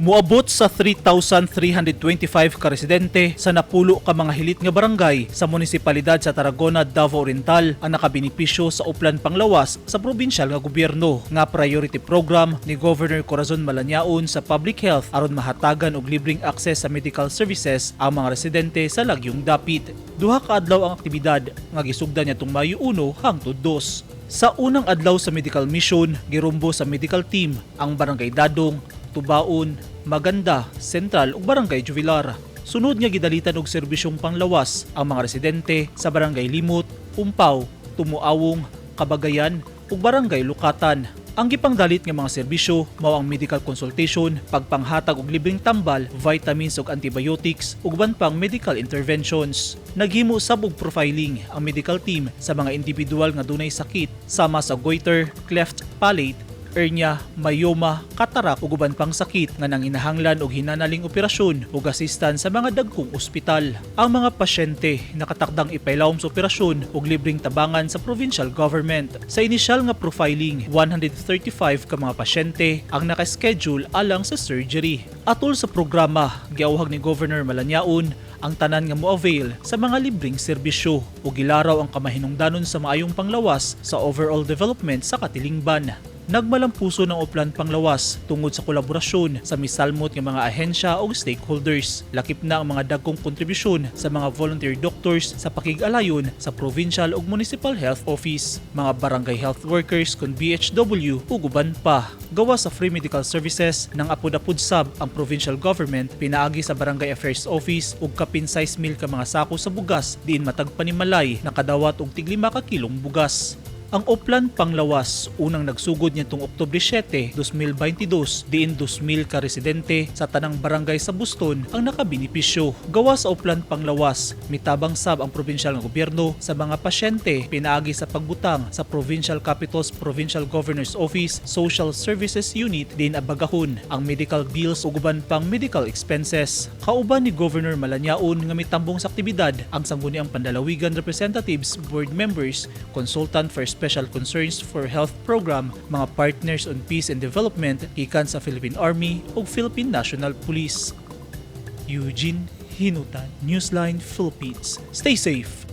Muabot sa 3,325 ka residente sa napulo ka mga hilit nga barangay sa munisipalidad sa Tarragona, Davao Oriental ang nakabinipisyo sa Uplan Panglawas sa probinsyal nga gobyerno nga priority program ni Governor Corazon Malanyaon sa public health aron mahatagan og libreng access sa medical services ang mga residente sa Lagyong Dapit. Duha ka adlaw ang aktibidad nga gisugdan niya tung Mayo 1 hangtod 2. Sa unang adlaw sa medical mission, girumbo sa medical team ang Barangay Dadong, Tubaon, Maganda, Sentral ug Barangay Juvilar. Sunod nga gidalitan og serbisyong panglawas ang mga residente sa Barangay Limot, Umpaw, Tumuawong, Kabagayan ug Barangay Lukatan. Ang gipangdalit nga mga serbisyo mao ang medical consultation, pagpanghatag og libreng tambal, vitamins ug antibiotics ug uban pang medical interventions. Naghimo sab og profiling ang medical team sa mga individual nga dunay sakit sama sa goiter, cleft palate, hernia, myoma, katarak ug uban pang sakit nga nanginahanglan og hinanaling operasyon ug asistan sa mga dagkong ospital. Ang mga pasyente nakatakdang ipailawom sa operasyon ug libreng tabangan sa provincial government. Sa inisyal nga profiling, 135 ka mga pasyente ang naka-schedule alang sa surgery. Atol sa programa, giawhag ni Governor Malanyaon ang tanan nga mo-avail sa mga libreng serbisyo ug gilaraw ang kamahinungdanon sa maayong panglawas sa overall development sa Katilingban. Nagmalampuso ng Uplan Panglawas tungod sa kolaborasyon sa misalmot nga mga ahensya o stakeholders. Lakip na ang mga dagkong kontribusyon sa mga volunteer doctors sa pakig-alayon sa provincial ug municipal health office, mga barangay health workers kon BHW ug uban pa. Gawa sa free medical services nang apod-apod sab ang provincial government pinaagi sa barangay affairs office ug kapin 6,000 ka mga sako sa bugas diin matag panimalay nakadawat og tig 5 ka kilong bugas. Ang Uplan Panglawas unang nagsugod nitong Oktubre 7, 2022 diin 2,000 ka residente sa tanang barangay sa Buston ang nakabinipisyo. Gawa sa Uplan Panglawas, mitabang sab ang probinsyal nga gobyerno sa mga pasyente pinaagi sa pagbutang sa Provincial Capital's Provincial Governor's Office Social Services Unit diin abagahon ang medical bills ug uban pang medical expenses. Kauban ni Governor Malanyaon nga mitambong sa aktibidad ang sangguniang Pandalawigan representatives, board members, consultant for Special Concerns for Health Program, mga partners on peace and development gikan sa Philippine Army ug Philippine National Police. Eugene Hinutan, Newsline Philippines. Stay safe.